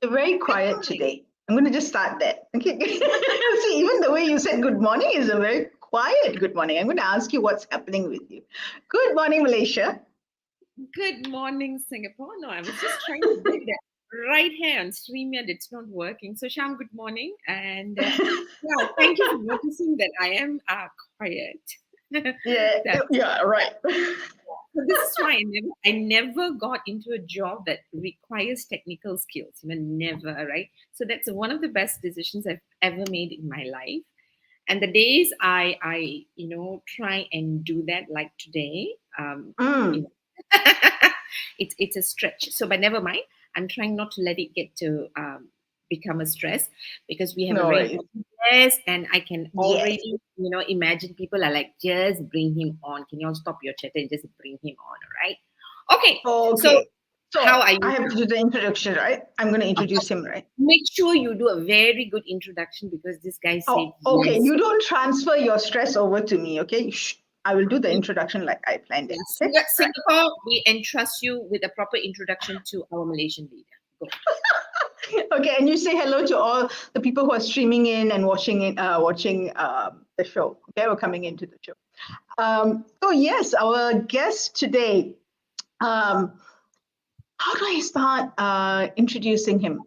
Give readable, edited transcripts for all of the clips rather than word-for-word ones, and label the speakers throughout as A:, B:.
A: You're very quiet today. I'm going to just start there. Okay. See, even the way you said good morning is a very quiet good morning. I'm going to ask you what's happening with you. Good morning, Malaysia.
B: Good morning, Singapore. No, I was just trying to get that right here on StreamYard. It's not working. So, Sham, good morning. And yeah, thank you for noticing that I am quiet.
A: Yeah, yeah, right.
B: So this is why I never got into a job that requires technical skills. Never, right? So that's one of the best decisions I've ever made in my life. And the days I try and do that, like today, you
A: Mm,
B: know, it's a stretch. So, but never mind. I'm trying not to let it get to become a stress because we have a
A: no
B: very
A: worries.
B: important guest, and I can
A: Yes.
B: already imagine people are like, just bring him on. Can you all stop your chat and just bring him on? All right. Okay. So,
A: Okay.
B: how
A: So
B: are
A: I
B: you?
A: have to do the introduction, right? I'm going to introduce him, right?
B: Make sure you do a very good introduction because this guy said
A: Oh, okay.
B: yes.
A: You don't transfer your stress over to me, okay? Shh. I will do the introduction like I planned it.
B: Yes,
A: Okay? Right.
B: Singapore, we entrust you with a proper introduction to our Malaysian leader. Go.
A: Okay, and you say hello to all the people who are streaming in and watching the show. Okay, we're coming into the show. So yes, our guest today. Um, how do I start introducing him?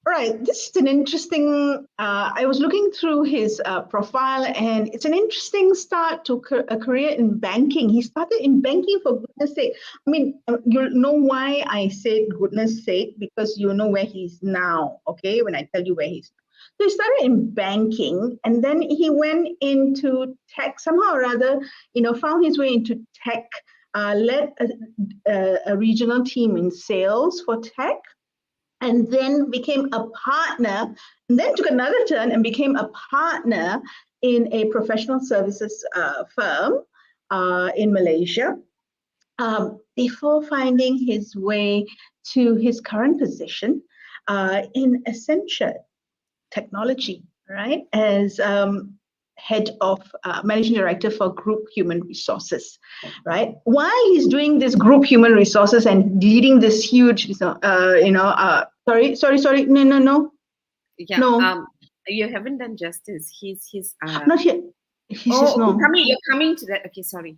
A: Right, this is an interesting. I was looking through his profile, and it's an interesting start to a career in banking. He started in banking, for goodness sake. I mean, you'll know why I say goodness sake, because you know where he's now, okay, when I tell you where he's. So he started in banking, and then he went into tech, somehow or other, found his way into tech, led a regional team in sales for tech, and then became a partner, and then took another turn and became a partner in a professional services firm in Malaysia, before finding his way to his current position in Accenture Technology, right, as head of managing director for group human resources, right? While he's doing this group human resources and leading this huge, sorry, no,
B: Yeah.
A: no,
B: You haven't done justice. He's.
A: not yet. He says
B: Oh, okay.
A: no.
B: You're coming to that. Okay, sorry.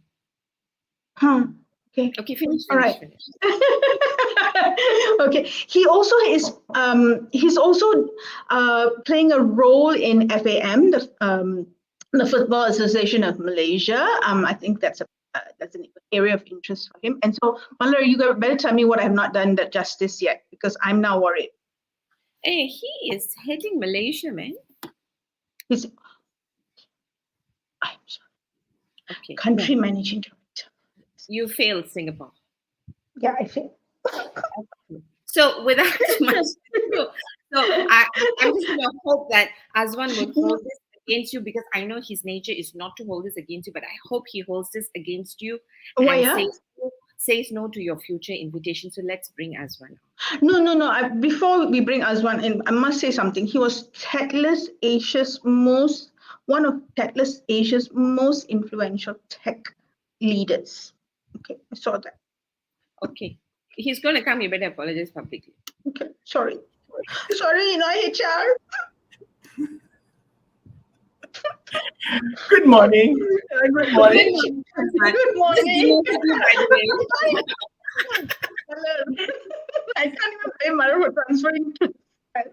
A: Huh. Okay.
B: Okay, finish,
A: All
B: finish,
A: right.
B: finish.
A: Okay. He also is. He's also playing a role in FAM, the Football Association of Malaysia. I think that's an area of interest for him. And so, Mallory, you better tell me what I have not done that justice yet, because I'm now worried.
B: Hey, he is heading Malaysia, man.
A: He's I'm sorry,
B: Okay.
A: country
B: Yeah.
A: managing director.
B: You failed Singapore.
A: Yeah, I think.
B: So without too much ado, I'm just going to hope that Azwan would hold this against you because I know his nature is not to hold this against you, but I hope he holds this against you
A: Why?
B: and
A: Yeah.
B: says no to your future invitation. So let's bring Azwan on.
A: No. Before we bring Azwan in, I must say something. He was one of Techless Asia's most influential tech leaders. Okay, I saw that.
B: Okay. He's going to come. You better apologize publicly.
A: Okay, sorry, HR.
C: Good morning. Good morning.
A: Good
B: Just
A: morning.
B: demoted you, by the way.
A: I can't even blame Mara for transferring.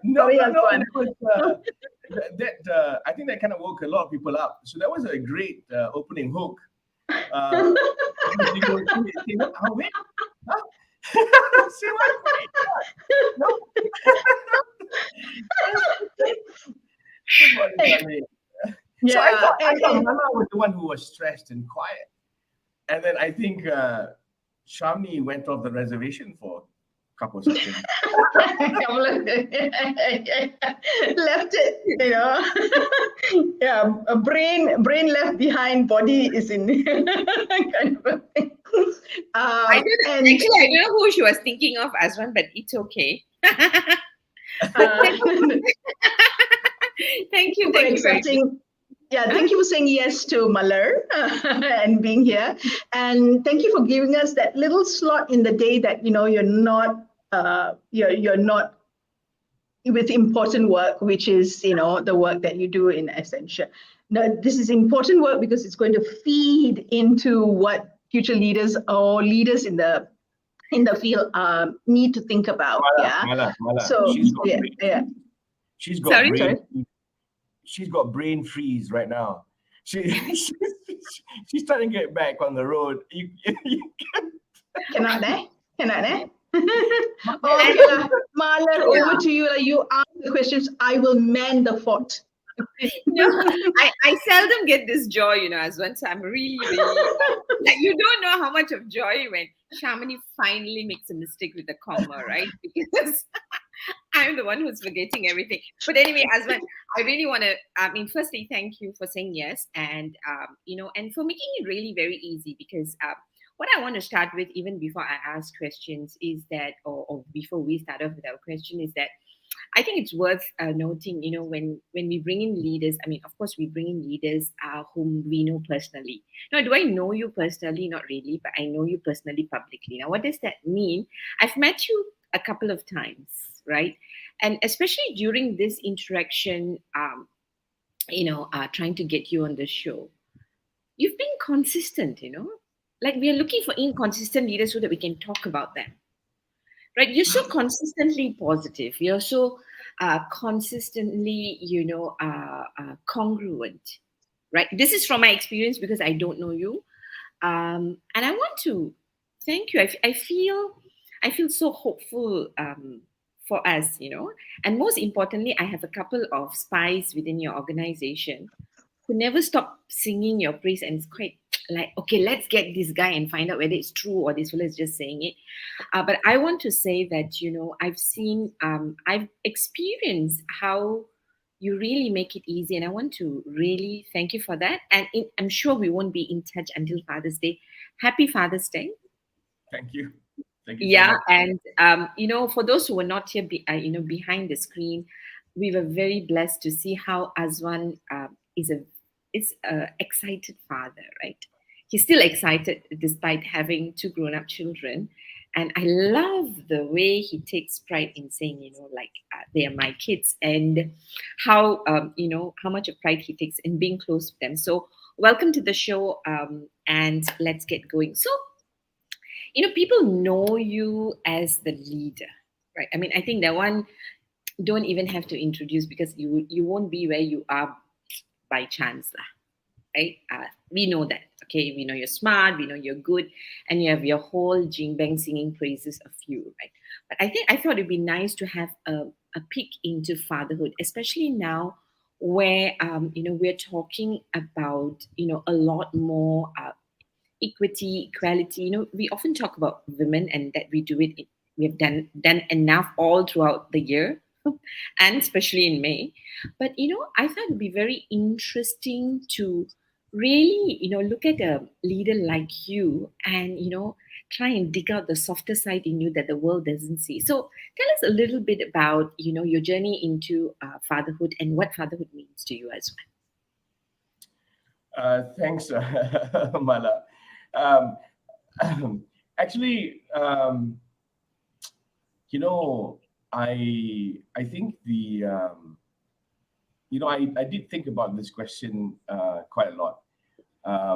C: No,
A: Sorry,
C: no,
A: Azwan.
C: I think that kind of woke a lot of people up. So that was a great opening hook. How wait? Huh? Say what? No. Good morning, Sunny. So I thought Mama was the one who was stressed and quiet. And then I think Shamni went off the reservation for a couple of seconds.
A: Left it, yeah, a brain left behind, body is in kind of a thing.
B: I don't know who she was thinking of, Azwan, but it's okay. Thank you
A: for accepting. Yeah, thank you for saying yes to Malar and being here, and thank you for giving us that little slot in the day that you're not with important work, which is, the work that you do in Accenture. Now, this is important work because it's going to feed into what future leaders or leaders in the field need to think about.
C: Mala.
A: So
C: She's got
B: Sorry?
C: she's got brain freeze right now. She's trying to get back on the road. You
A: Cannot Okay lah, Mala, over to you. You ask the questions. I will man the fort.
B: No, I seldom get this joy, Aswan. So I'm really, like, you don't know how much of joy when Shamini finally makes a mistake with the comma, right? Because I'm the one who's forgetting everything. But anyway, Aswan, I really want to, firstly, thank you for saying yes. And, and for making it really very easy, because what I want to start with, even before I ask questions, is that, or before we start off with our question, is that I think it's worth noting, when we bring in leaders, of course, we bring in leaders whom we know personally. Now, do I know you personally? Not really, but I know you personally publicly. Now, what does that mean? I've met you a couple of times, right? And especially during this interaction, trying to get you on the show, you've been consistent, Like, we are looking for inconsistent leaders so that we can talk about them. Right, you're so consistently positive. You're so consistently, congruent. Right. This is from my experience because I don't know you, and I want to thank you. I feel so hopeful for us, and most importantly, I have a couple of spies within your organization who never stop singing your praise, and it's quite like, okay, let's get this guy and find out whether it's true or this fellow is just saying it. But I want to say that, I've experienced how you really make it easy. And I want to really thank you for that. And I'm sure we won't be in touch until Father's Day. Happy Father's Day.
C: Thank you. Thank you.
B: Yeah. So and, for those who were not here, behind the screen, we were very blessed to see how Aswan is a excited father, right? He's still excited despite having 2 grown-up children. And I love the way he takes pride in saying, they are my kids, and how, how much of pride he takes in being close to them. So welcome to the show, and let's get going. So, people know you as the leader, right? I think that one don't even have to introduce, because you won't be where you are by chance, right? We know that, okay? We know you're smart, we know you're good, and you have your whole Jing Bang singing praises of you, right? But I thought it'd be nice to have a peek into fatherhood, especially now where, we're talking about, a lot more equity, equality. We often talk about women, and that we do it, we have done enough all throughout the year, and especially in May. But, I thought it'd be very interesting to really, look at a leader like you and, try and dig out the softer side in you that the world doesn't see. So tell us a little bit about, your journey into fatherhood and what fatherhood means to you as
C: well. Thanks, Mala. Actually, I think I did think about this question quite a lot,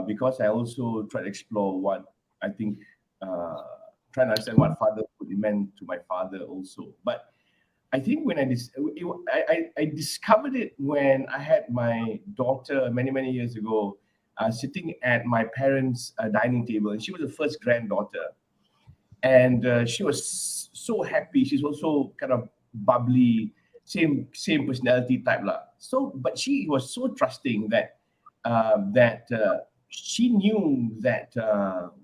C: because I also try to explore what I think, trying to understand what fatherhood meant to my father also. But I think when I discovered it when I had my daughter many years ago, sitting at my parents' dining table, and she was the first granddaughter, and she was so happy. She's also kind of bubbly, same personality type lah. So, but she was so trusting that she knew that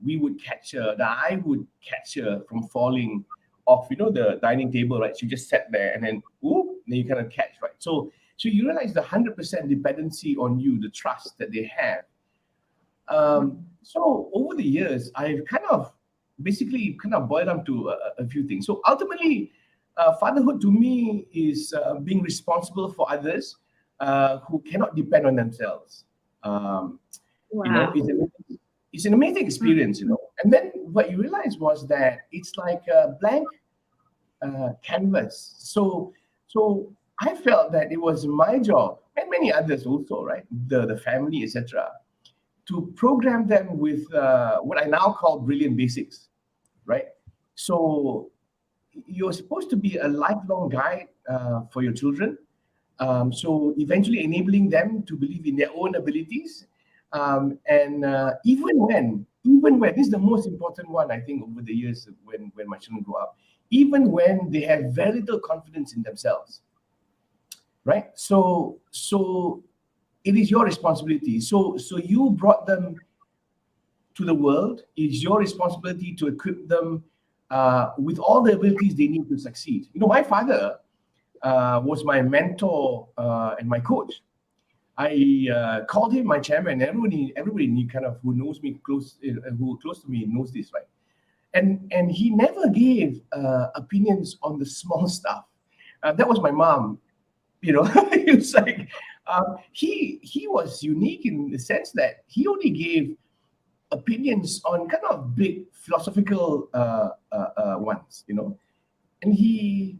C: we would catch her, that I would catch her from falling off, the dining table, right? She just sat there, and then then you kind of catch, right? So you realize the 100% dependency on you, the trust that they have. So over the years, I've kind of boiled down to a few things. So ultimately, fatherhood to me is being responsible for others who cannot depend on themselves.
B: Wow.
C: It's an amazing experience, And then what you realize was that it's like a blank canvas. So So I felt that it was my job, and many others also, right? The family, etc., to program them with what I now call brilliant basics, right? So you're supposed to be a lifelong guide for your children. So eventually enabling them to believe in their own abilities. And even when this is the most important one, I think, over the years when my children grow up, even when they have very little confidence in themselves, right? So it is your responsibility. So you brought them to the world. It's your responsibility to equip them with all the abilities they need to succeed. My father was my mentor and my coach. I called him my chairman. Everybody knew, kind of, who knows me who close to me knows this, right? And he never gave opinions on the small stuff. That was my mom. It's like he was unique in the sense that he only gave opinions on kind of big philosophical ones, and he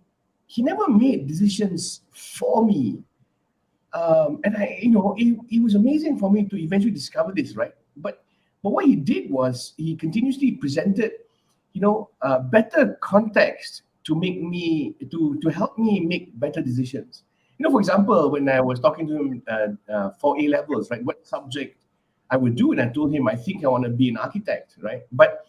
C: never made decisions for me. And it was amazing for me to eventually discover this, right? But what he did was he continuously presented, better context to help me make better decisions. For example, when I was talking to him for A levels, right, what subject I would do, and I told him I think I want to be an architect, right? But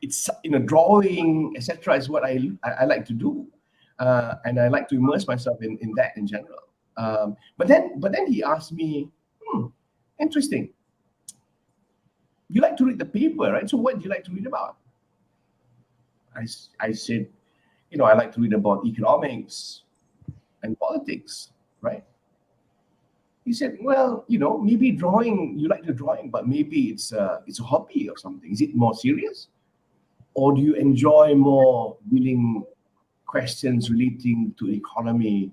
C: it's drawing, etc., is what I like to do, and I like to immerse myself in that in general. But then he asked me, interesting. You like to read the paper, right? So what do you like to read about? I said, I like to read about economics and politics, right? He said, well, maybe drawing, you like the drawing, but maybe it's a hobby or something. Is it more serious? Or do you enjoy more dealing questions relating to economy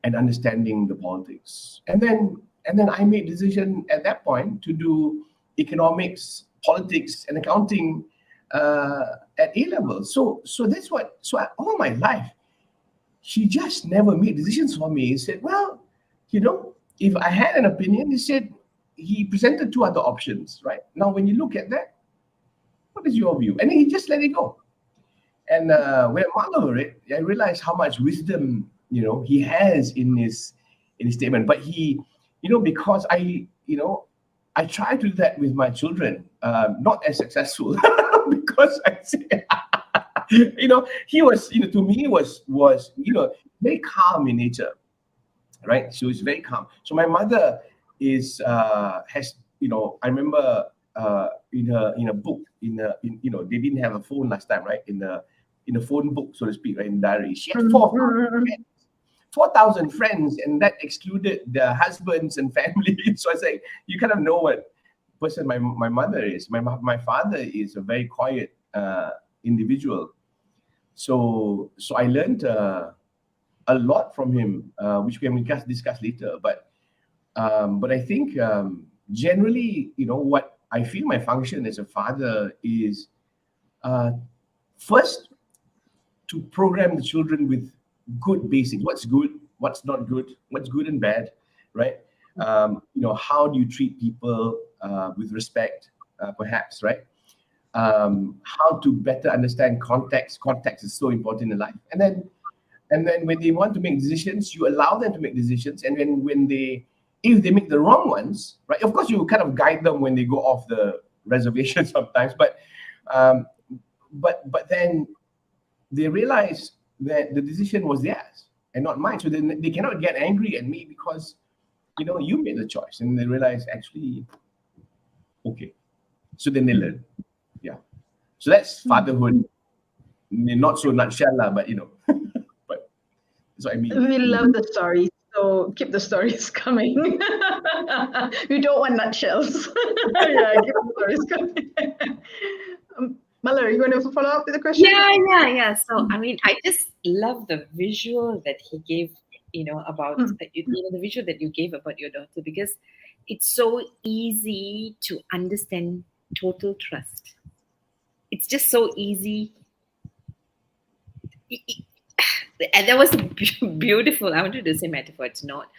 C: and understanding the politics? And then I made decision at that point to do economics, politics, and accounting at A level. So that's what. All my life, he just never made decisions for me. He said, well, if I had an opinion, he presented two other options, right? Now, when you look at that, what is your view? And then he just let it go. And when I mull over it, I realized how much wisdom he has in his statement. But he, because I try to do that with my children, not as successful because I say, he was, to me, was very calm in nature, right? She was very calm. So my mother has, I remember in a book, they didn't have a phone last time, right? In the phone book, so to speak, right, in the diary, she had 4,000 friends, and that excluded their husbands and family. So I say, you kind of know what person my mother is. My father is a very quiet individual. So I learned a lot from him, which we can discuss later. But I think generally, what I feel my function as a father is first to program the children with good basics. What's good, what's not good, what's good and bad, right? How do you treat people with respect, perhaps, right? How to better understand context. Context is so important in life. And then when they want to make decisions, you allow them to make decisions. And if they make the wrong ones, right? Of course, you kind of guide them when they go off the reservation sometimes. But then they realize that the decision was theirs and not mine. So then they cannot get angry at me because you made the choice. And they realize, actually, okay. So then they learn. Yeah. So that's fatherhood. Not so nutshell, but but that's what I mean.
A: We love the stories, so keep the stories coming. We don't want nutshells. Yeah, keep the stories coming. Mallory, you want to follow up with the question?
B: Yeah. So, I mean, I just love the visual that he gave, about the visual that you gave about your daughter, because it's so easy to understand total trust. It's just so easy and that was beautiful. I wanted to say metaphor, it's not.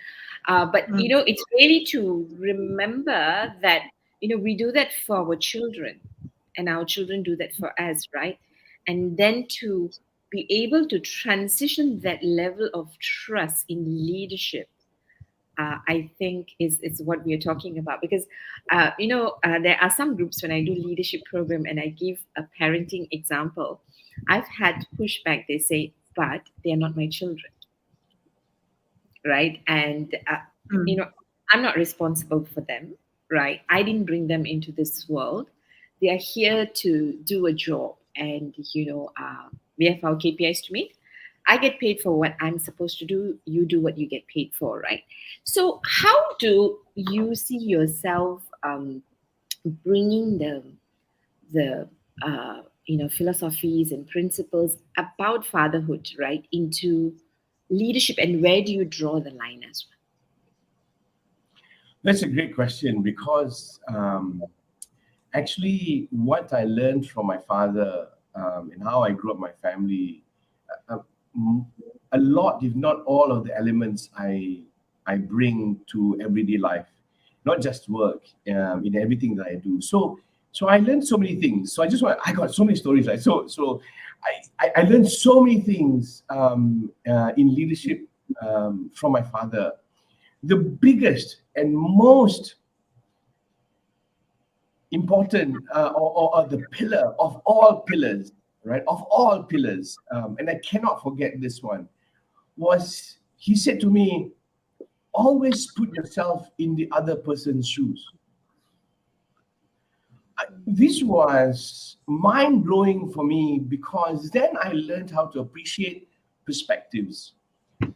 B: But it's really to remember that we do that for our children, and our children do that for us, right? And then to be able to transition that level of trust in leadership, I think is what we are talking about. Because there are some groups when I do leadership program and I give a parenting example, I've had pushback. They say, but they are not my children, right? And I'm not responsible for them, right? I didn't bring them into this world. They are here to do a job, and we have our KPIs to meet. I get paid for what I'm supposed to do. You do what you get paid for, right? So, how do you see yourself bringing the philosophies and principles about fatherhood, right, into leadership, and where do you draw the line as well?
C: That's a great question, because actually what I learned from my father, and how I grew up my family, uh, a lot, if not all, of the elements I bring to everyday life, not just work, in everything that I do. So I learned so many things. So I got so many stories, right? So I learned so many things in leadership from my father. The biggest and most important, or the pillar of all pillars, right? Of all pillars, and I cannot forget this one, was he said to me, always put yourself in the other person's shoes. This was mind blowing for me, because then I learned how to appreciate perspectives.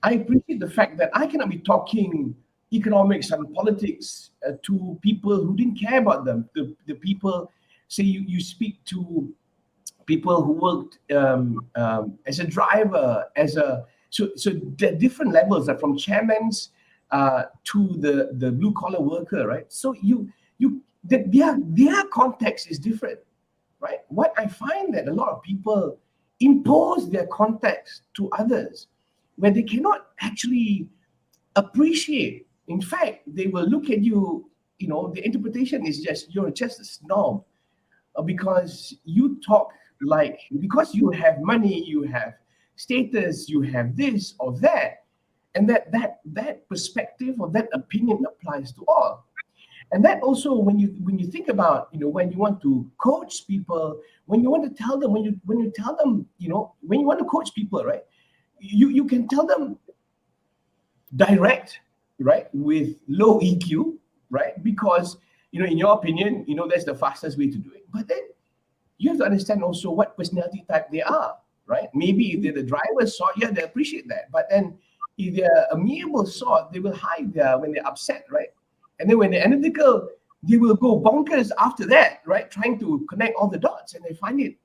C: I appreciate the fact that I cannot be talking economics and politics to people who didn't care about them. The people, say you speak to people who worked as a driver, so the different levels are from chairmans to the blue collar worker, right? So their context is different, right? What I find that a lot of people impose their context to others, where they cannot actually appreciate. In fact, they will look at you. The interpretation is just, you're just a snob, because you talk like, because you have money, you have status, you have this or that, and that perspective or that opinion applies to all. And that also, when you think about, when you want to coach people, when you want to tell them, when you tell them, when you want to coach people, right, you can tell them direct, right, with low EQ, right, because in your opinion, that's the fastest way to do it. But then you have to understand also what personality type they are, right? Maybe if they're the driver sort, yeah, they appreciate that. But then if they're amiable sort, they will hide when they're upset, right? And then when they're analytical, they will go bonkers after that, right? Trying to connect all the dots, and they find it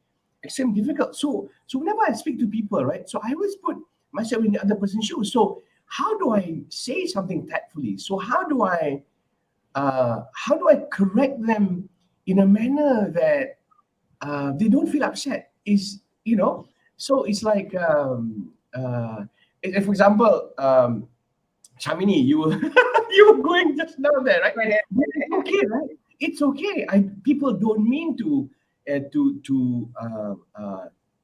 C: extremely difficult. So whenever I speak to people, right, so I always put myself in the other person's shoes. So how do I say something tactfully? So how do I correct them in a manner that they don't feel upset? So it's like, for example, Shamini, you were you were going just now there, right? It's okay, right? It's okay. People don't mean to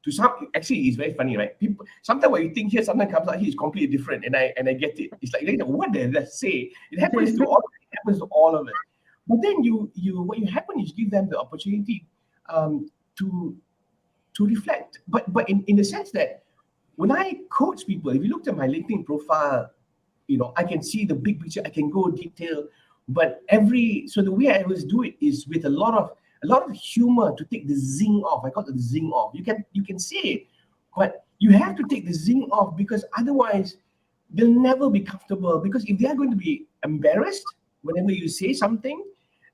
C: some. Actually, it's very funny, right? People sometimes what you think here, sometimes comes out here is completely different, and I get it. It's like, what did I say? It happens to all. It happens to all of us. But then what you happen is give them the opportunity to reflect. But in the sense that when I coach people, if you looked at my LinkedIn profile, I can see the big picture. I can go detail, but so the way I always do it is with a lot of humor, to take the zing off. I call it the zing off. You can say it, but you have to take the zing off, because otherwise they'll never be comfortable. Because if they are going to be embarrassed whenever you say something,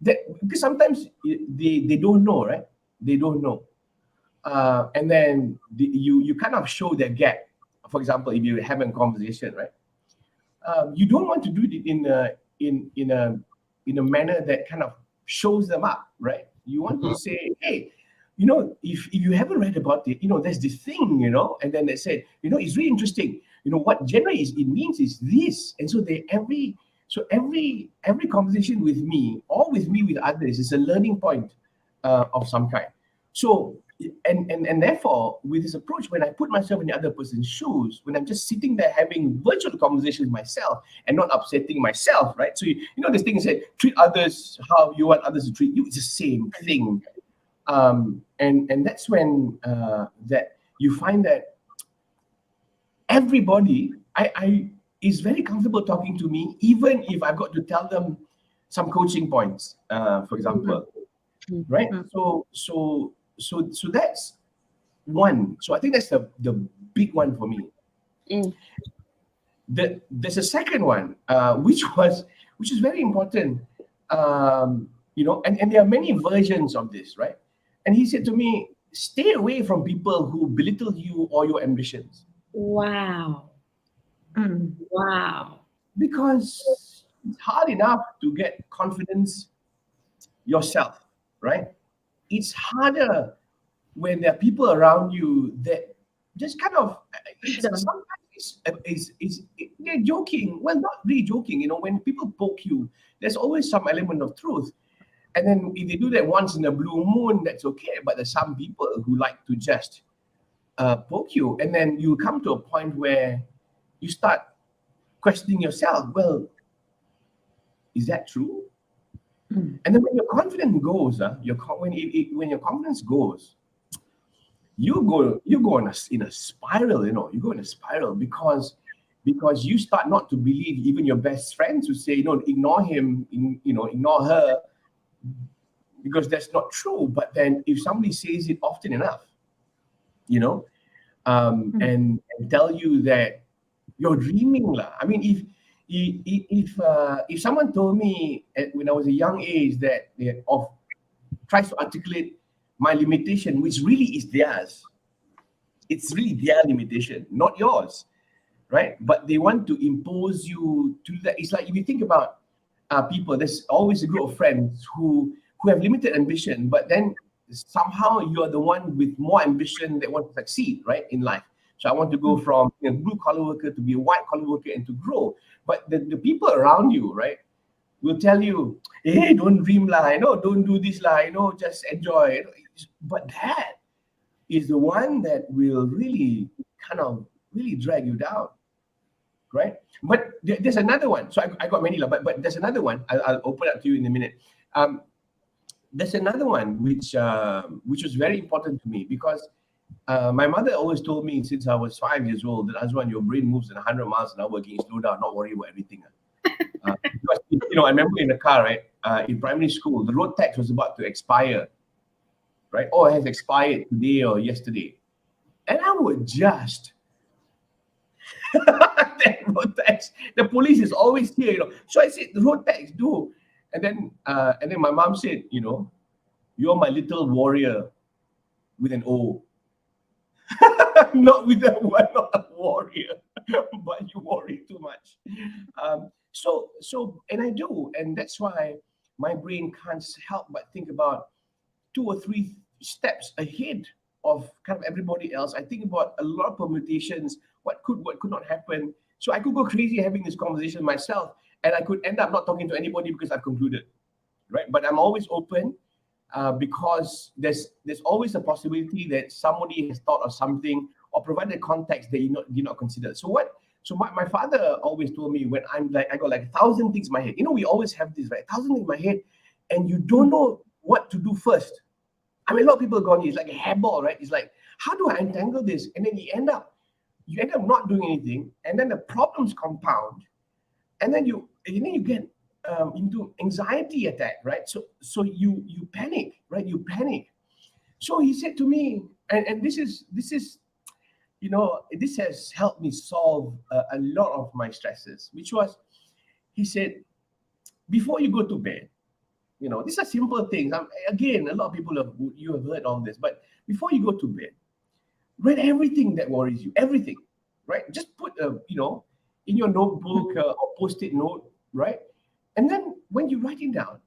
C: because sometimes they don't know, right? They don't know, and then you kind of show their gap. For example, if you have a conversation, right? You don't want to do it in a manner that kind of shows them up, right? You want to say, hey, if you haven't read about it, there's this thing, and then they said, it's really interesting. What generally it means is this. And so every conversation with me or with others is a learning point of some kind. So, and therefore, with this approach, when I put myself in the other person's shoes, when I'm just sitting there having virtual conversations with myself and not upsetting myself, right? So, this thing said, treat others how you want others to treat you. It's the same thing. And that's when that you find that everybody I is very comfortable talking to me, even if I've got to tell them some coaching points, for example, right? So that's one. So I think that's the big one for me. There's a second one, which is very important, and there are many versions of this, right? And he said to me, stay away from people who belittle you or your ambitions.
B: Wow. Wow.
C: Because it's hard enough to get confidence yourself, right? It's harder when there are people around you that just kind of, sometimes they're joking. Well, not really joking. When people poke you, there's always some element of truth. And then if they do that once in a blue moon, that's okay. But there's some people who like to just poke you. And then you come to a point where you start questioning yourself. Well, is that true? And then when your confidence goes, when your confidence goes, you go in a spiral. You go in a spiral because you start not to believe even your best friends who say, ignore him, ignore her, because that's not true. But then if somebody says it often enough, and tell you that you're dreaming lah. I mean, if someone told me when I was a young age that tries to articulate my limitation, which really is theirs, it's really their limitation, not yours, right? But they want to impose you to that. It's like if you think about people, there's always a group of friends who have limited ambition, but then somehow you're the one with more ambition that want to succeed, right, in life. So I want to go from a blue collar worker to be a white collar worker and to grow. But the people around you, right, will tell you, hey, don't dream lah, don't do this lah, just enjoy. But that is the one that will really kind of really drag you down, right? But there's another one. So I got many lah, but there's another one. I'll open up to you in a minute. There's another one which was very important to me because my mother always told me since I was 5 years old that Azwan, your brain moves at 100 miles an hour, can you slow down, not worry about everything. Because, I remember in the car, right, in primary school, the road tax was about to expire, right? Or it has expired today or yesterday. And I would just, that road tax, the police is always here, So I said, the road tax, do. And then my mom said, you're my little warrior with an O. Not with a one, not a warrior, but you worry too much. So, and I do, and that's why my brain can't help but think about 2 or 3 steps ahead of kind of everybody else. I think about a lot of permutations, what could not happen. So I could go crazy having this conversation myself, and I could end up not talking to anybody because I've concluded, right? But I'm always open. Because there's always a possibility that somebody has thought of something or provided context that you did not consider. So my father always told me when I'm like, I got like 1,000 things in my head. We always have this, right? 1,000 things in my head, and you don't know what to do first. I mean, a lot of people go, it's like a hairball, right? It's like, how do I untangle this? And then you end up not doing anything, and then the problems compound, and then you get into anxiety attack, right? So you panic, right? You panic. So he said to me, and this is this has helped me solve a lot of my stresses, which was, he said, before you go to bed, these are simple things. Again, a lot of people have heard all this, but before you go to bed, write everything that worries you, everything, right? Just put in your notebook or post-it note, right? And then when you write it down,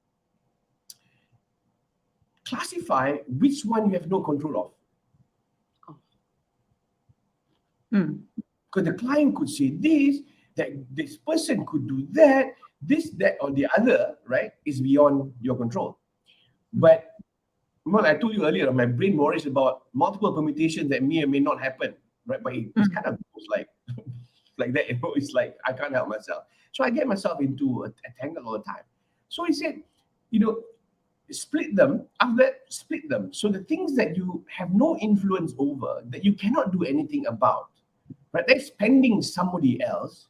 C: classify which one you have no control of. Because the client could say this, that this person could do that, this, that, or the other, right, is beyond your control. But well, I told you earlier, my brain worries about multiple permutations that may or may not happen, right? But it's kind of like like that, it's like I can't help myself. So I get myself into a tangle all the time. So he said, split them. After that, split them. So the things that you have no influence over, that you cannot do anything about, right? That's pending somebody else.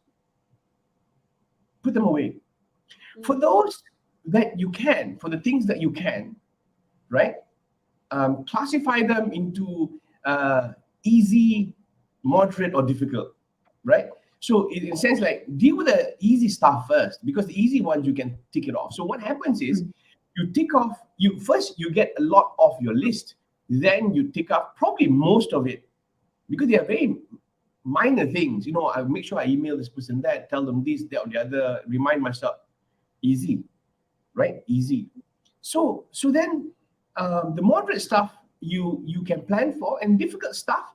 C: Put them away. For those that you can, for the things that you can, right? Classify them into easy, moderate, or difficult, right? So in a sense, like deal with the easy stuff first, because the easy ones you can tick it off. So what happens is you tick off, you get a lot off your list, then you tick off probably most of it, because they are very minor things. I make sure I email this person that, tell them this, that, or the other, remind myself. Easy, right? Easy. So then the moderate stuff you can plan for, and difficult stuff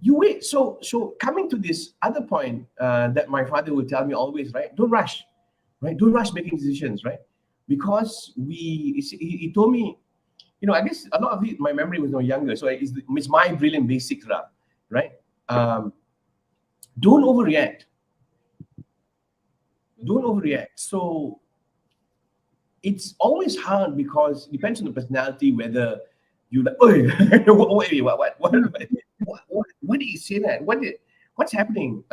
C: you wait. So coming to this other point that my father would tell me always, right? Don't rush, right? Don't rush making decisions, right? Because he told me, I guess a lot of it, my memory was no younger, so it's my brilliant basics, right? Don't overreact. Don't overreact. So it's always hard, because it depends on the personality whether you like, wait, what did he say that? What's happening?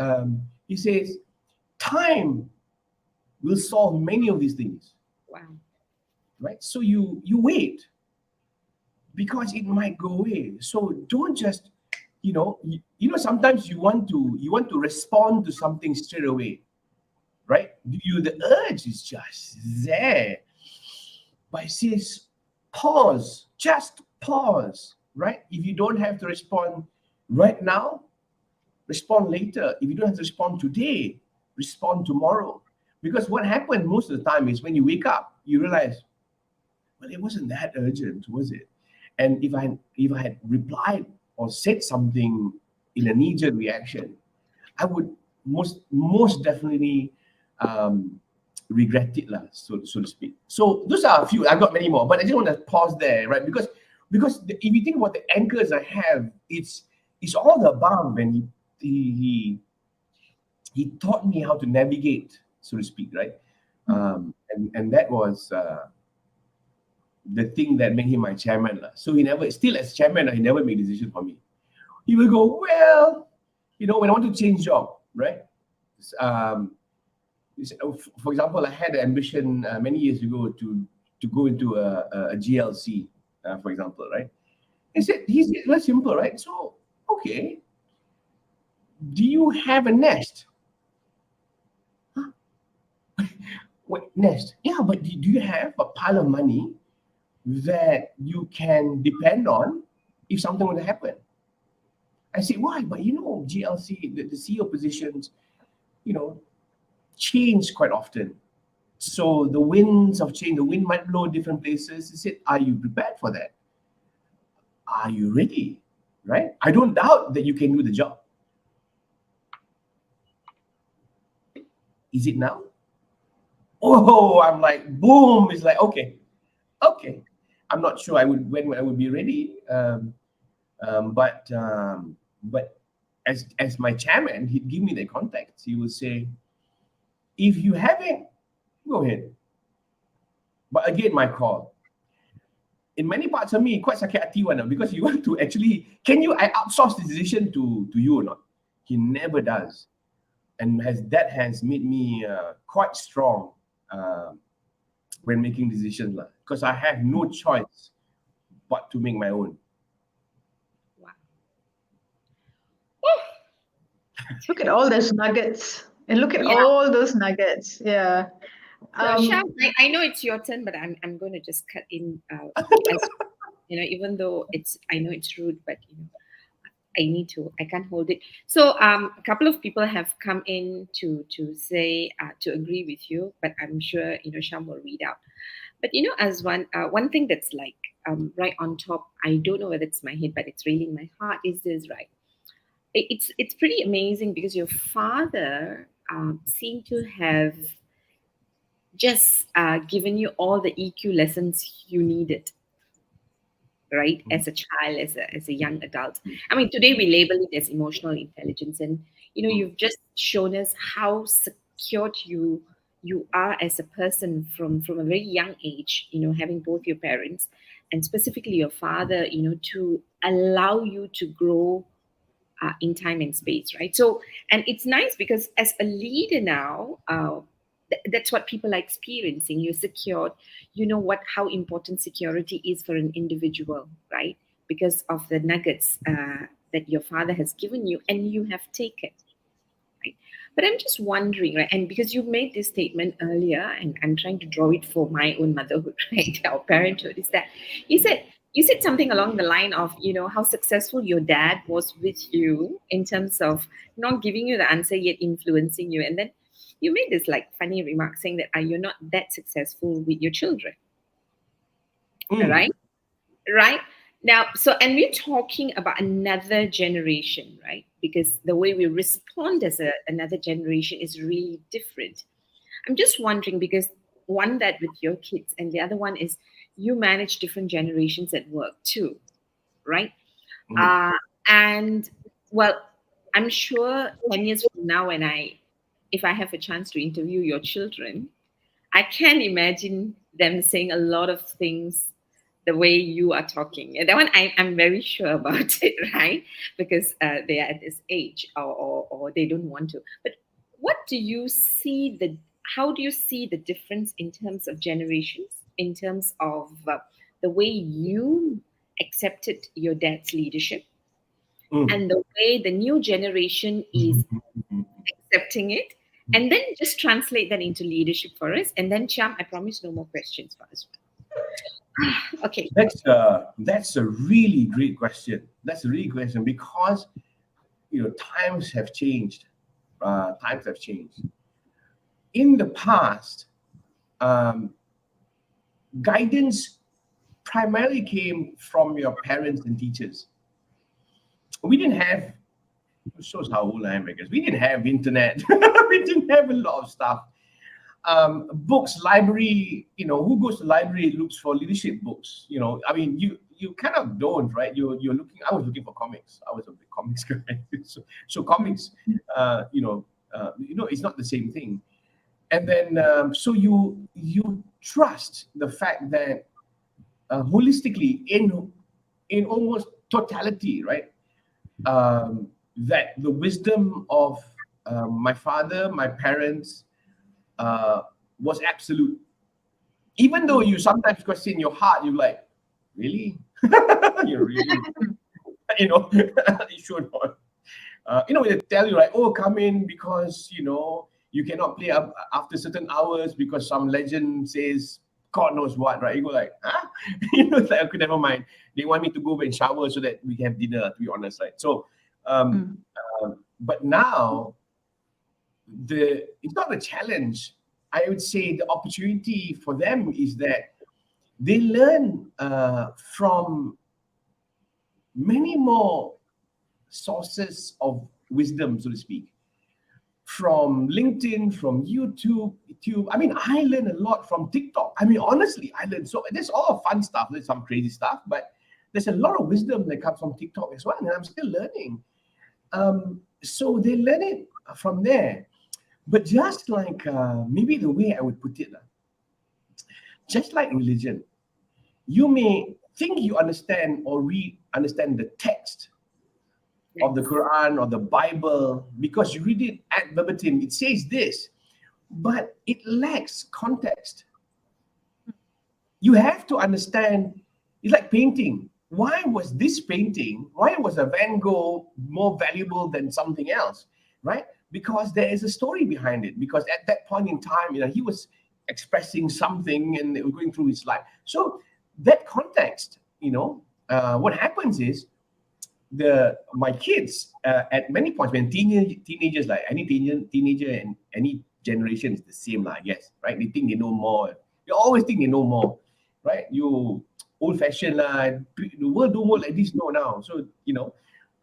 C: He says, time will solve many of these things.
B: Wow.
C: Right? So you wait, because it might go away. So don't just, sometimes you want to respond to something straight away, right? The urge is just there. But it says, pause, just pause, right? If you don't have to respond right now, respond later. If you don't have to respond today, respond tomorrow. Because what happened most of the time is when you wake up, you realize, well, it wasn't that urgent, was it? And if I had replied or said something in a knee-jerk reaction, I would most definitely regret it, so to speak. So those are a few. I've got many more, but I just want to pause there, right? Because if you think about the anchors I have, it's all the above, and he taught me how to navigate, so to speak, right? And that was the thing that made him my chairman. So he never, still as chairman, he never made decisions for me. He will go, well, when I want to change job, right? For example, I had an ambition many years ago to go into a GLC, for example, right? He said, very simple, right? So, okay, do you have a nest? Huh? What nest? Yeah, but do you have a pile of money that you can depend on if something were to happen? I say, why? But GLC, the CEO positions, change quite often. So the winds of change, the wind might blow different places. He said, are you prepared for that? Are you ready? Right? I don't doubt that you can do the job. Is it now? Oh, I'm like, boom. It's like, okay. I'm not sure when I would be ready. But as my chairman, he'd give me the contacts. He would say, if you haven't, go ahead. But again, my call. In many parts of me, quite sakit hati one, because you want to actually, I outsource the decision to you or not? He never does. And that has made me quite strong when making decisions, because I have no choice but to make my own.
B: Wow.
A: Look at all those nuggets. And look at all those nuggets. Yeah.
B: So, Sham, I know it's your turn, but I'm going to just cut in. As, even though I know it's rude, but I can't hold it. So a couple of people have come in to say to agree with you, but I'm sure Sham will read out. But as one thing that's like right on top, I don't know whether it's my head, but it's really in my heart, is this, right? It's pretty amazing because your father seemed to have just given you all the EQ lessons you needed, right? As a child, as a young adult. I mean, today we label it as emotional intelligence, and you've just shown us how secured you are as a person from a very young age. Having both your parents, and specifically your father, to allow you to grow in time and space, right? So, and it's nice because as a leader now, that's what people are experiencing. You're secured. You know how important security is for an individual, right? Because of the nuggets that your father has given you, and you have taken. Right? But I'm just wondering, right? And because you made this statement earlier, and I'm trying to draw it for my own motherhood, right? Our parenthood, is that you said something along the line of, how successful your dad was with you in terms of not giving you the answer yet influencing you, and then you made this like funny remark saying that you're not that successful with your children, right? Right. Now, so, and we're talking about another generation, right? Because the way we respond as another generation is really different. I'm just wondering, because one, that with your kids, and the other one is you manage different generations at work too, right? Uh, and well, I'm sure 10 years from now, if I have a chance to interview your children, I can imagine them saying a lot of things the way you are talking. And that one, I'm very sure about it, right? Because they are at this age, or they don't want to. But what do you see how do you see the difference in terms of generations, in terms of the way you accepted your dad's leadership, and the way the new generation is accepting it, and then just translate that into leadership for us. And then, Cham, I promise no more questions for us. Okay.
C: That's a really great question. That's a really great question because times have changed. Times have changed. In the past, guidance primarily came from your parents and teachers. We didn't have. It shows how old I am, I guess. We didn't have internet. We didn't have a lot of stuff. Books, library, who goes to library looks for leadership books. I mean, you kind of don't, right? You're looking. I was looking for comics. I was a big comics guy. So comics, it's not the same thing. And then so you trust the fact that holistically, in almost totality, right? That the wisdom of my father, my parents, was absolute. Even though you sometimes question your heart, you're like, really? You really? You should not. They tell you, like, oh, come in because, you cannot play up after certain hours because some legend says God knows what, right? You go like, huh? It's like, okay, never mind. They want me to go and shower so that we can have dinner, to be honest, right? So, but now, it's not a challenge. I would say the opportunity for them is that they learn from many more sources of wisdom, so to speak. From LinkedIn, from YouTube. I mean, I learn a lot from TikTok. I mean, honestly, I learn there's all fun stuff, there's some crazy stuff, but there's a lot of wisdom that comes from TikTok as well, and I'm still learning. So they learn it from there. But just like maybe the way I would put it, just like religion, you may think you understand or understand the text of the Quran or the Bible because you read it ad verbatim. It says this, but it lacks context. You have to understand. It's like painting. Why was a Van Gogh more valuable than something else, right? Because there is a story behind it. Because at that point in time, he was expressing something and it was going through his life. So that context, what happens is my kids at many points when teenagers, like any teenager and any generation is the same, I guess, right? They think they know more, They always think they know more, right? You old-fashioned lah. The world don't work like this now. So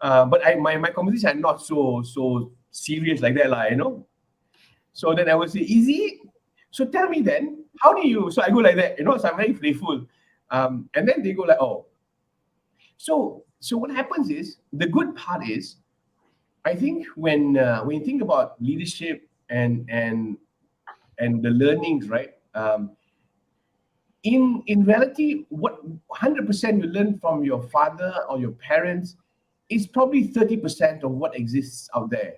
C: but my conversations are not so serious like that lah. So then I would say, easy. So tell me then, how do you? So I go like that. So I'm very playful, and then they go like, oh. So what happens is, the good part is, I think when you think about leadership and the learnings, right? In reality, what 100% you learn from your father or your parents is probably 30% of what exists out there.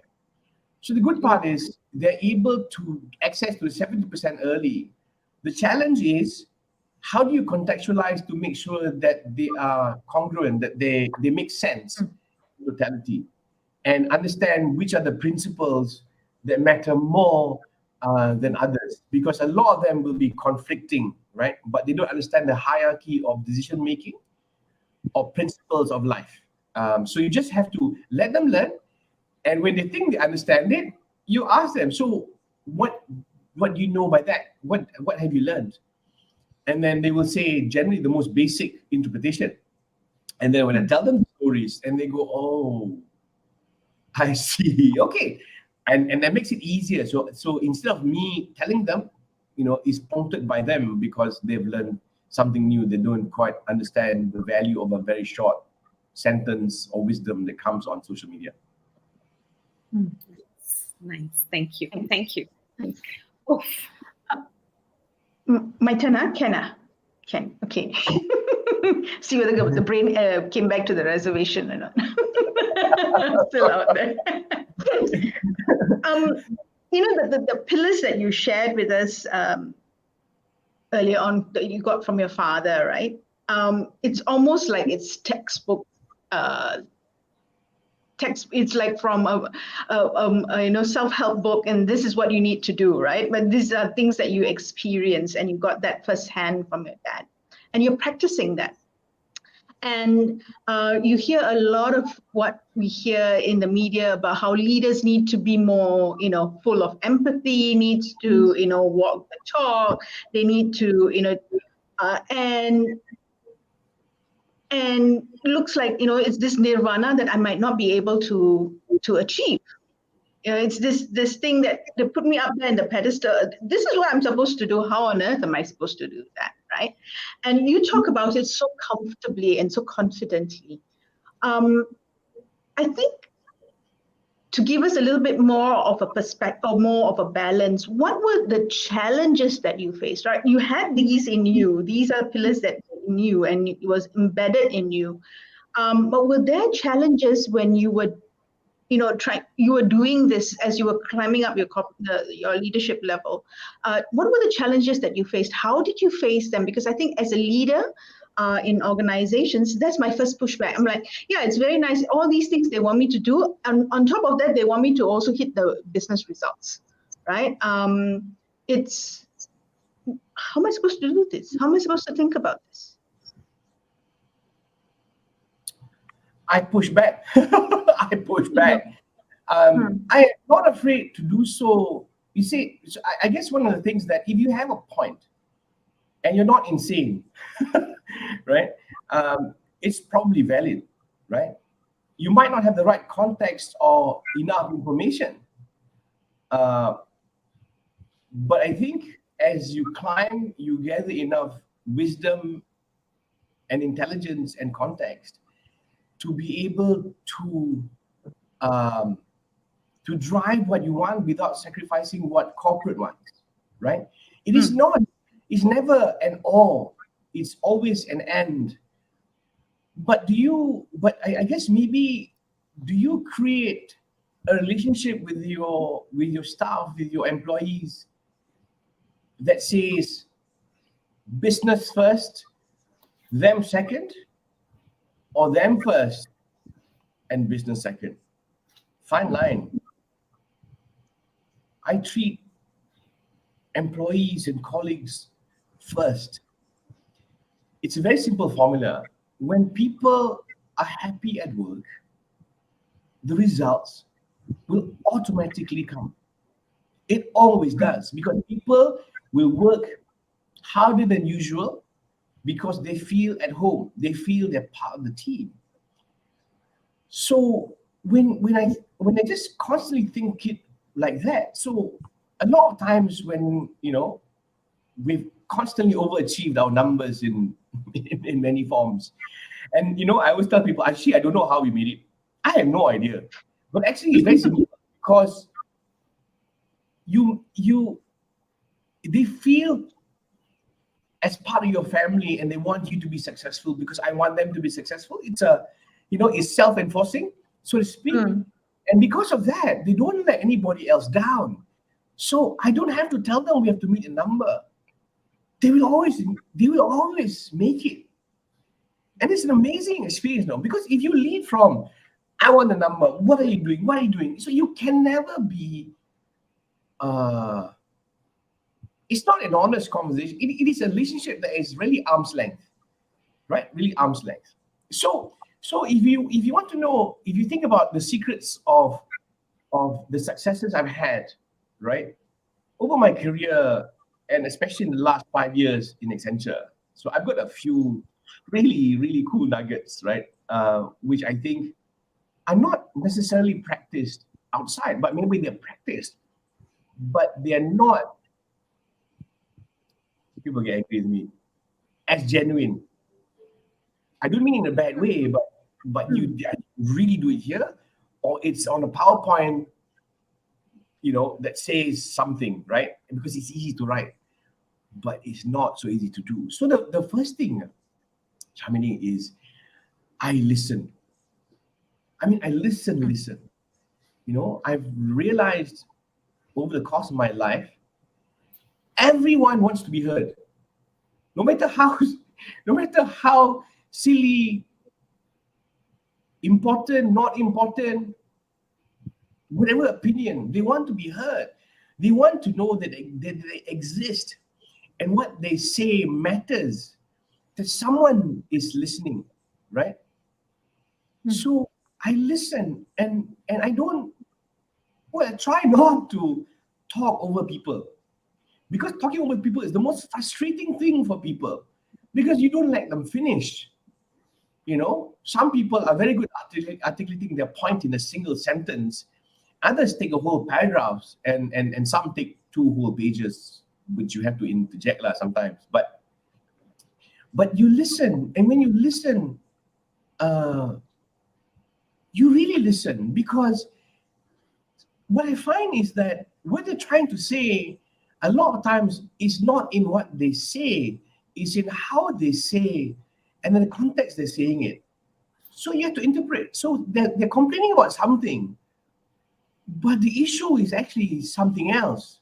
C: So the good part is they're able to access to 70% early. The challenge is, how do you contextualize to make sure that they are congruent, that they make sense in totality, and understand which are the principles that matter more than others, because a lot of them will be conflicting, right? But they don't understand the hierarchy of decision making or principles of life. So you just have to let them learn, and when they think they understand it, you ask them, so what do you know by that? What have you learned? And then they will say generally the most basic interpretation. And then when I tell them stories, and they go, oh, I see. Okay. And that makes it easier. So instead of me telling them, it's prompted by them because they've learned something new. They don't quite understand the value of a very short sentence or wisdom that comes on social media.
B: Nice. Thank you. Thank you.
A: Oof. My turn, Ken. Okay. See whether the brain came back to the reservation or not. Still out there. The pillars that you shared with us earlier on that you got from your father, right? It's almost like it's textbook. It's like from a self-help book, and this is what you need to do, right? But these are things that you experience, and you got that firsthand from your dad, and you're practicing that. And you hear a lot of what we hear in the media about how leaders need to be more, full of empathy, needs to, walk the talk. They need to, and looks like, it's this nirvana that I might not be able to achieve. It's this thing that they put me up there in the pedestal. This is what I'm supposed to do. How on earth am I supposed to do that, right? And you talk about it so comfortably and so confidently. I think to give us a little bit more of a perspective, or more of a balance, what were the challenges that you faced, right? You had these in you. These are pillars that in you, and it was embedded in you. But were there challenges when you were you were doing this as you were climbing up your leadership level? What were the challenges that you faced? How did you face them? Because I think as a leader in organizations, that's my first pushback. I'm like, yeah, it's very nice. All these things they want me to do. And on top of that, they want me to also hit the business results, right? It's, how am I supposed to do this? How am I supposed to think about this?
C: I push back. I push back. I am not afraid to do so. You see, I guess one of the things that if you have a point and you're not insane, right? It's probably valid, right? You might not have the right context or enough information. But I think as you climb, you gather enough wisdom and intelligence and context to be able to drive what you want without sacrificing what corporate wants, right? It is not, it's never an or, it's always an and. But I guess maybe, do you create a relationship with your staff, with your employees that says business first, them second, or them first and business second? Fine line. I treat employees and colleagues first. It's a very simple formula. When people are happy at work, the results will automatically come. It always does, because people will work harder than usual because they feel at home. They feel they're part of the team. So when I just constantly think it like that, so a lot of times when we've constantly overachieved our numbers in in many forms, and I always tell people, actually I don't know how we made it. I have no idea, but actually it's very simple because they feel as part of your family and they want you to be successful because I want them to be successful. It's self-enforcing, so to speak. And because of that, they don't let anybody else down. So I don't have to tell them we have to meet a number. They will always make it. And it's an amazing experience now, because if you lead from, I want a number, what are you doing? What are you doing? So you can never be, it's not an honest conversation. It is a relationship that is really arm's length, right? Really arm's length. So if you want to know, if you think about the secrets of the successes I've had, right, over my career, and especially in the last 5 years in Accenture. So I've got a few really, really cool nuggets, right? Which I think are not necessarily practiced outside, but maybe they're practiced, but they're not, people get angry with me, as genuine. I don't mean in a bad way, but you really do it here, or it's on a PowerPoint, that says something, right? Because it's easy to write, but it's not so easy to do. So the first thing, Shamini, is I listen. I listen. I've realized over the course of my life, everyone wants to be heard. No matter how silly, important, not important, whatever opinion, they want to be heard. They want to know that they exist and what they say matters, that someone is listening, right? So I listen, and I I try not to talk over people, because talking over people is the most frustrating thing for people, because you don't let them finish. Some people are very good at articulating their point in a single sentence. Others take a whole paragraphs, and some take 2 whole pages, which you have to interject sometimes. But you listen, and when you listen, you really listen, because what I find is that what they're trying to say a lot of times is not in what they say, is in how they say, and in the context they're saying it. So you have to interpret. So they're complaining about something, but the issue is actually something else.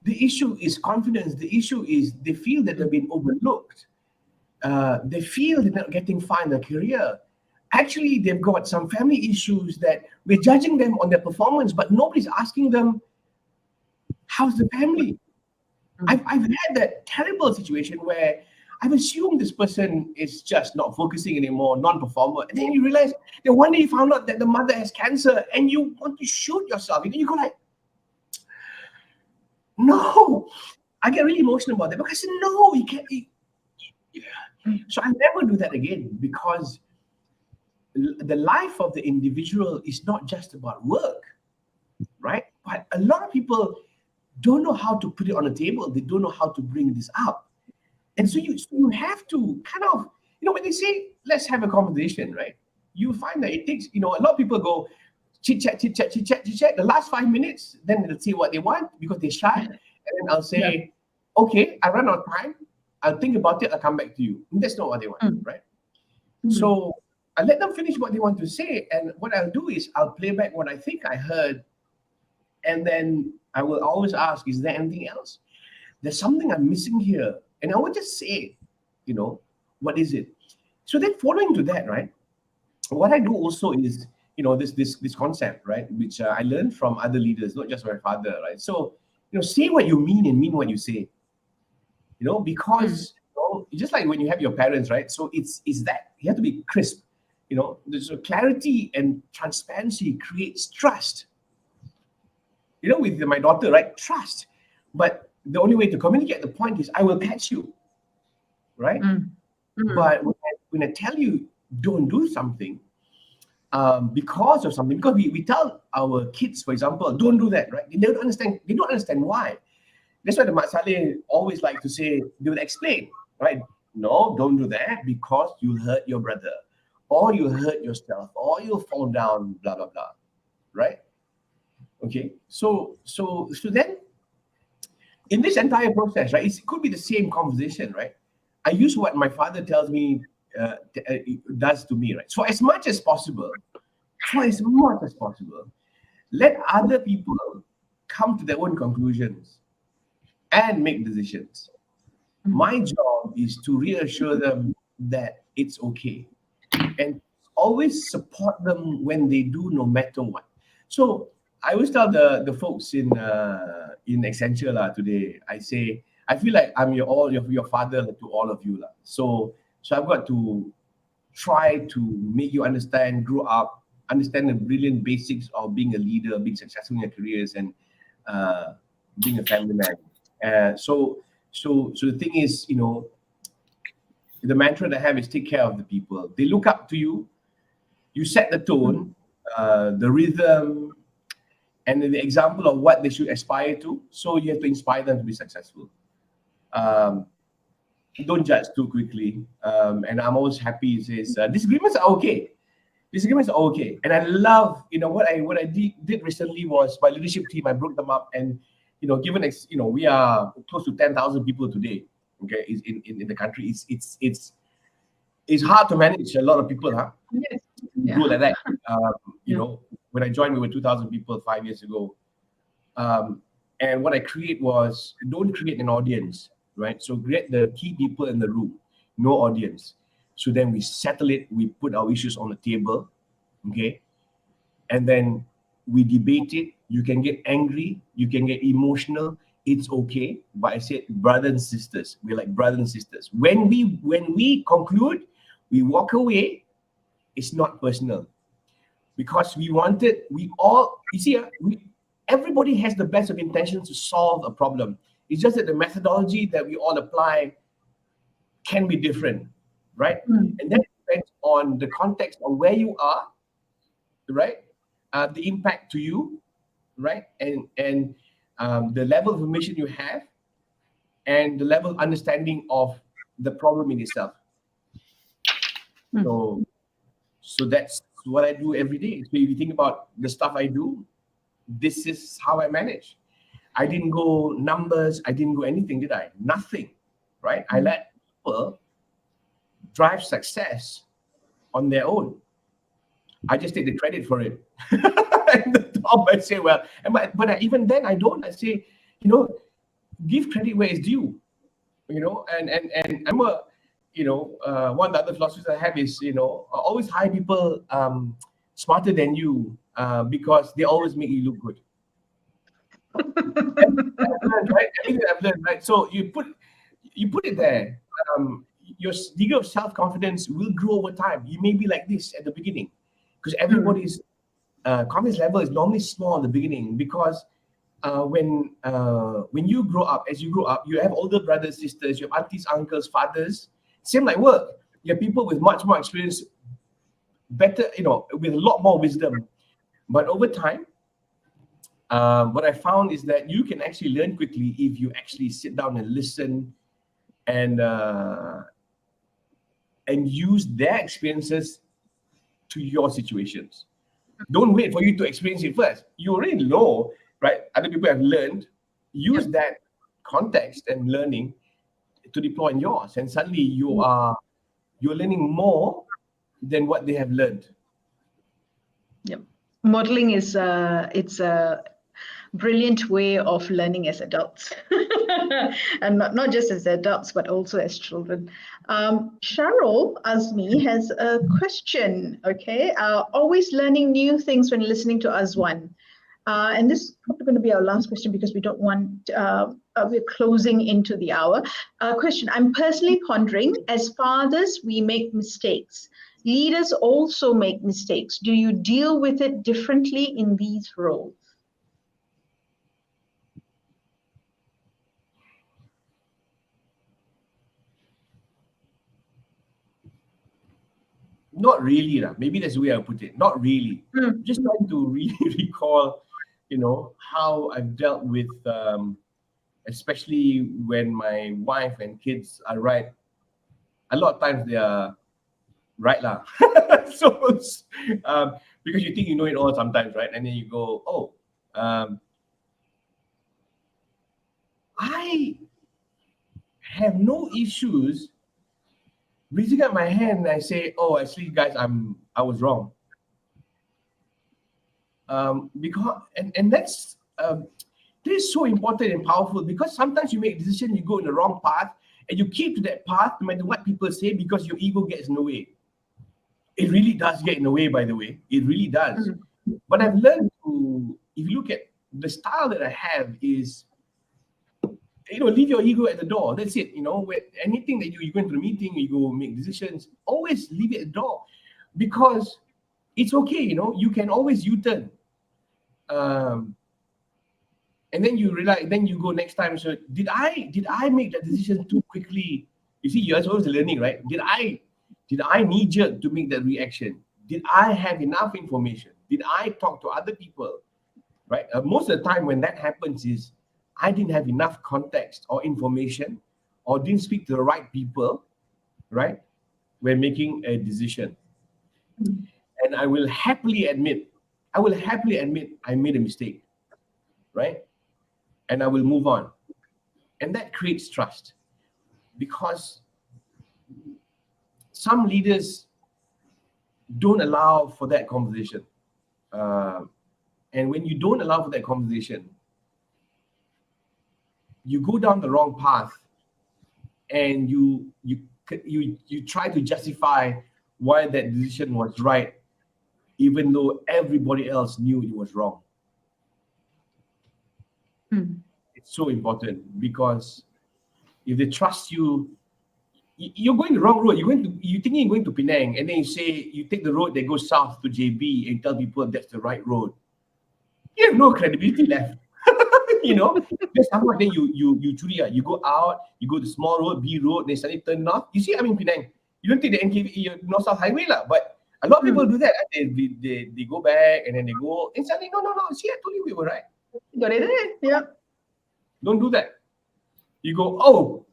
C: The issue is confidence. The issue is they feel that they've been overlooked. They feel they're not getting far in their career. Actually, they've got some family issues that we're judging them on their performance, but nobody's asking them, how's the family? I've had that terrible situation where I've assumed this person is just not focusing anymore, non-performer. And then you realize that one day you found out that the mother has cancer and you want to shoot yourself. You go like, no. I get really emotional about that, because I said, no, you can't. So I never do that again, because the life of the individual is not just about work, right? But a lot of people don't know how to put it on the table. They don't know how to bring this up. And so you have to kind of, when they say, let's have a conversation, right? You find that it takes, a lot of people go chit chat. The last 5 minutes, then they'll say what they want because they're shy. And then I'll say, okay, I run out of time. I'll think about it. I'll come back to you. And that's not what they want, right? So I let them finish what they want to say. And what I'll do is I'll play back what I think I heard. And then I will always ask, is there anything else? There's something I'm missing here. And I would just say, what is it? So then following to that, right? What I do also is, this concept, right? Which I learned from other leaders, not just my father, right? So, say what you mean and mean what you say. Because just like when you have your parents, right? So it's that you have to be crisp. So clarity and transparency creates trust. With my daughter, right? Trust. But the only way to communicate the point is, I will catch you. right? But when I tell you don't do something, because of something, because we tell our kids, for example, don't do that, right? They don't understand why. That's why the Mat Saleh always like to say, they will explain, right? No, don't do that because you'll hurt your brother, or you'll hurt yourself, or you'll fall down, blah, blah, blah, right? Okay, so then in this entire process, right, it could be the same conversation, right? I use what my father tells me, does to me, right? So as much as possible, let other people come to their own conclusions and make decisions. My job is to reassure them that it's okay and always support them when they do, no matter what. So I always tell the folks in Accenture today. I say I feel like I'm your father to all of you So I've got to try to make you understand, grow up, understand the brilliant basics of being a leader, being successful in your careers, and being a family man. So the thing is, the mantra that I have is take care of the people. They look up to you. You set the tone, the rhythm, and the example of what they should aspire to. So you have to inspire them to be successful. Don't judge too quickly. And I'm always happy it says disagreements are okay. Disagreements are okay. And I love, what I did recently was my leadership team. I broke them up, and given we are close to 10,000 people today. Okay, is in the country. It's hard to manage a lot of people, huh?
A: Yes.
C: Go like that. When I joined, we were 2,000 people 5 years ago. And what I create was, don't create an audience, right? So create the key people in the room, no audience. So then we settle it, we put our issues on the table, okay? And then we debate it. You can get angry, you can get emotional, it's okay. But I said, brothers and sisters, we're like brothers and sisters. When we conclude, we walk away, it's not personal. Because everybody has the best of intentions to solve a problem. It's just that the methodology that we all apply can be different, right? And that depends on the context of where you are, right? The impact to you, right? And the level of information you have, and the level of understanding of the problem in itself. So that's what I do every day. So if you think about the stuff I do, this is how I manage. I didn't go numbers, I didn't go anything, did I? Nothing, right? I let people drive success on their own. I just take the credit for it. At the top, I say, well, even then I don't. I say, give credit where it's due. And I'm one of the other philosophies I have is, always hire people smarter than you because they always make you look good. Right? Everything I've learned, right? So you put it there. Your degree of self-confidence will grow over time. You may be like this at the beginning, because everybody's confidence level is normally small in the beginning. Because when you grow up, as you grow up, you have older brothers, sisters, you have aunties, uncles, fathers. Same like work. You have people with much more experience, better, with a lot more wisdom. But over time, what I found is that you can actually learn quickly if you actually sit down and listen and use their experiences to your situations. Don't wait for you to experience it first. You already know, right? Other people have learned. Use that context and learning to deploy in yours, and suddenly you're learning more than what they have learned.
A: Yep. Modeling is it's a brilliant way of learning as adults, and not just as adults, but also as children. Cheryl Azmi has a question. Okay, always learning new things when listening to Azwan. And this is probably going to be our last question because we don't want, we're closing into the hour. Question, I'm personally pondering, as fathers, we make mistakes. Leaders also make mistakes. Do you deal with it differently in these roles?
C: Not really. Maybe that's the way I put it. Not really. Just trying to really recall, how I've dealt with, especially when my wife and kids are right. A lot of times they are right lah. So, because you think you know it all sometimes, right? And then you go, oh, I have no issues raising up my hand and I say, oh, actually, guys, I was wrong. Because that's this is so important and powerful, because sometimes you make a decision, you go in the wrong path, and you keep to that path no matter what people say, because your ego gets in the way. It really does get in the way, by the way. It really does. But I've learned to, if you look at the style that I have, is, leave your ego at the door. That's it. With anything that you go into the meeting, you go make decisions, always leave it at the door, because it's okay. You can always U-turn. And then you realize, then you go next time. So did I make that decision too quickly? You see, you're always learning, right? Did I knee-jerk to make that reaction? Did I have enough information? Did I talk to other people? Right? Most of the time when that happens is I didn't have enough context or information, or didn't speak to the right people, right? When making a decision. And I will happily admit I made a mistake, right? And I will move on. And that creates trust, because some leaders don't allow for that conversation. And when you don't allow for that conversation, you go down the wrong path, and you try to justify why that decision was right, even though everybody else knew it was wrong. It's so important, because if they trust you, you're going the wrong road. You're thinking you're going to Penang, and then you take the road that goes south to JB and tell people that's the right road. You have no credibility left. Just someone, then you curi, you go out, you go to small road, B road, then suddenly turn north. You see, Penang. You don't take the NKV, North South Highway lah, but a lot of people do that. They go back, and then they go, and suddenly, no. See, I told you we were right.
A: Got it? Yeah.
C: Don't do that. You go,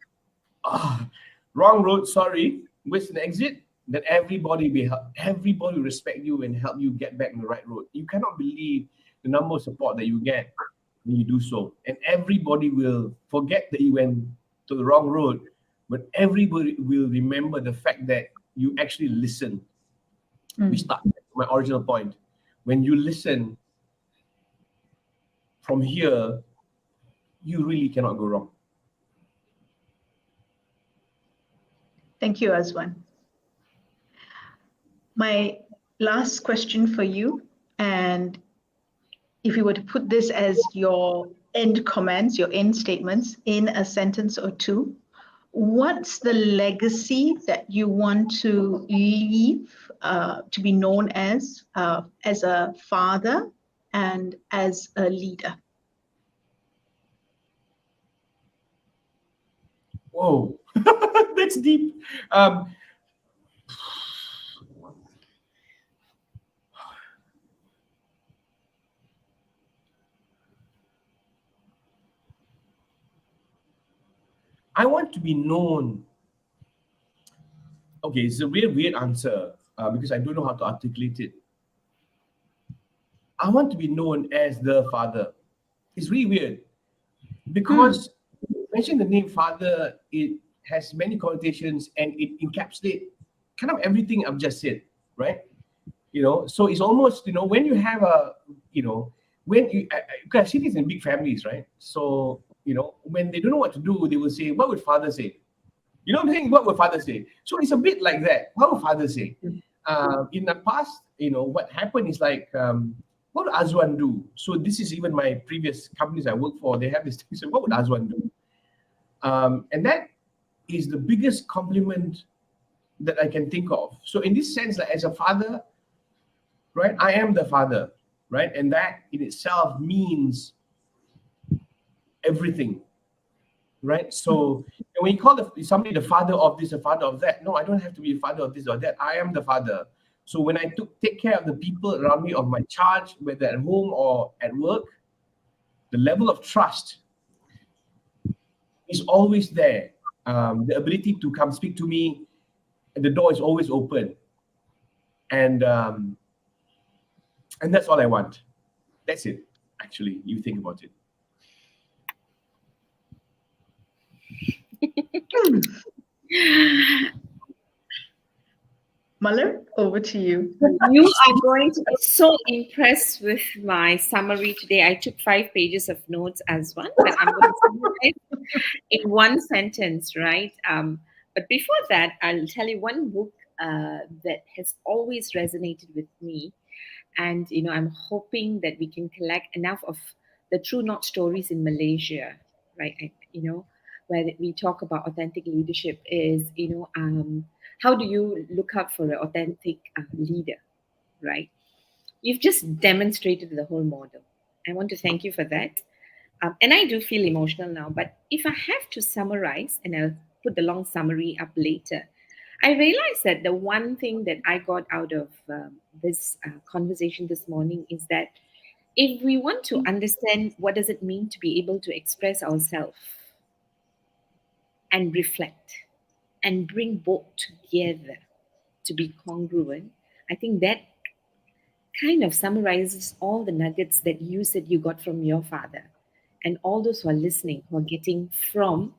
C: wrong road, sorry. Where's the exit? Then everybody will respect you and help you get back on the right road. You cannot believe the number of support that you get when you do so. And everybody will forget that you went to the wrong road, but everybody will remember the fact that you actually listen. We start with my original point. When you listen from here, you really cannot go wrong.
A: Thank you, Azwan. My last question for you, and if you were to put this as your end comments, your end statements in a sentence or two, what's the legacy that you want to leave to be known as a father and as a leader?
C: Whoa, that's deep. I want to be known. Okay, it's a weird answer because I don't know how to articulate it. I want to be known as the father. It's really weird because you mentioned the name father. It has many connotations and it encapsulates kind of everything I've just said, right? So it's almost, when you have when you, because I see this in big families, right? So, when they don't know what to do, they will say, what would father say? You know what I'm saying? What would father say? So it's a bit like that. What would father say? In the past, what happened is like, what would Azwan do? So this is even my previous companies I work for, they have this thing. So what would Azwan do? And that is the biggest compliment that I can think of. So in this sense, like, as a father, right, I am the father, right? And that in itself means everything, right? So when you call somebody the father of this, the father of that, no, I don't have to be a father of this or that. I am the father. So when I take care of the people around me, of my charge, whether at home or at work, the level of trust is always there. The ability to come speak to me, the door is always open, and that's all I want. That's it. Actually, you think about it.
A: Malhar, over to you.
B: You are going to be so impressed with my summary today. I took 5 pages of notes as one, but I'm going to summarize in one sentence, right? But before that, I'll tell you one book that has always resonated with me. And, I'm hoping that we can collect enough of the true not stories in Malaysia, right? Where we talk about authentic leadership is, how do you look out for an authentic leader, right? You've just demonstrated the whole model. I want to thank you for that. And I do feel emotional now, but if I have to summarize, and I'll put the long summary up later, I realized that the one thing that I got out of this conversation this morning is that if we want to understand what does it mean to be able to express ourselves and reflect and bring both together to be congruent, I think that kind of summarizes all the nuggets that you said you got from your father, and all those who are listening who are getting from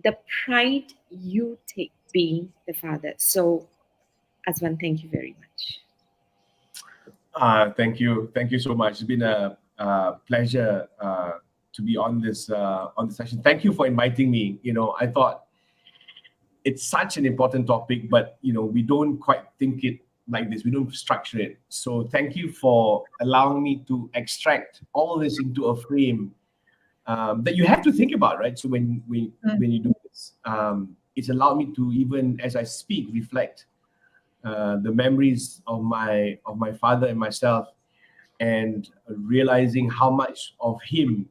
B: the pride you take being the father. So, Azwan, thank you very much.
C: Thank you so much. It's been a pleasure to be on this session. Thank you for inviting me. I thought it's such an important topic, but we don't quite think it like this. We don't structure it. So thank you for allowing me to extract all this into a frame that you have to think about, right? So when you do this, it's allowed me to, even as I speak, reflect the memories of my father and myself, and realizing how much of him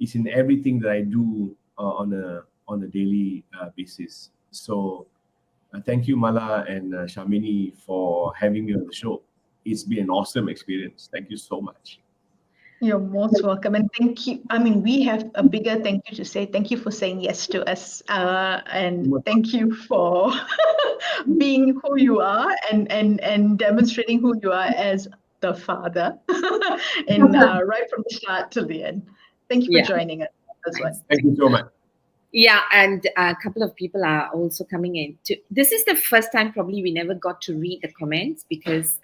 C: is in everything that I do on a daily basis. So thank you, Mala and Shamini, for having me on the show. It's been an awesome experience. Thank you so much.
A: You're most welcome, and thank you. I mean, we have a bigger thank you to say. Thank you for saying yes to us, and thank you for being who you are and demonstrating who you are as the father, and right from the start till the end. Thank you for joining us as well.
C: Thank you so much.
B: Yeah, and a couple of people are also coming in. This is the first time probably we never got to read the comments because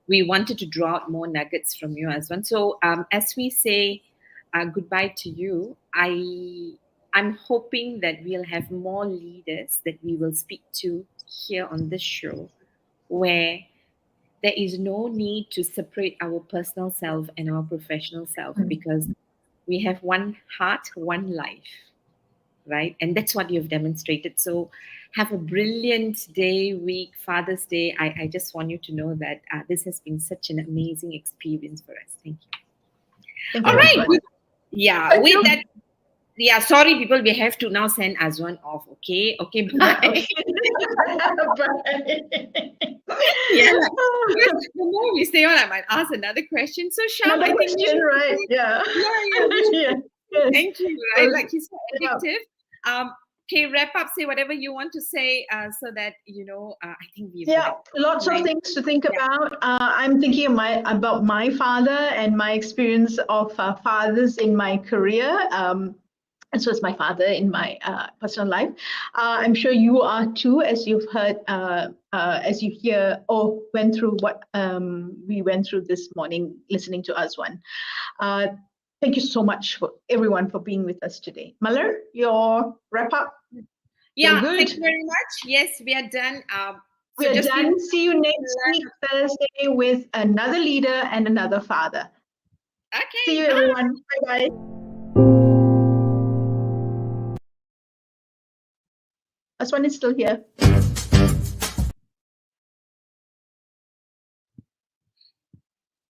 B: we wanted to draw out more nuggets from you as well. So as we say goodbye to you, I'm hoping that we'll have more leaders that we will speak to here on this show, where there is no need to separate our personal self and our professional self, because we have one heart, one life. Right? And that's what you've demonstrated. So have a brilliant day, week, Father's Day. I just want you to know that this has been such an amazing experience for us. Thank you. All right. With that, sorry, people, we have to now send Azwan off. Okay, bye. The more we stay on, I might ask another question. So, Sham,
A: another question, right? Yeah.
B: Thank you. Right, like he's so addictive. Okay, wrap up. Say whatever you want to say, so that I think we've
A: lots of things to think about. I'm thinking about my father and my experience of fathers in my career. As well as my father in my personal life. I'm sure you are too, as you've heard, as you hear or went through what we went through this morning, listening to Azwan. Thank you so much for everyone for being with us today. Malhar, your wrap up?
B: Thank you very much. Yes, we are done.
A: We are done. See you next week, Thursday, with another leader and another father.
B: Okay.
A: See you, everyone. Bye-bye. Azwan is still here.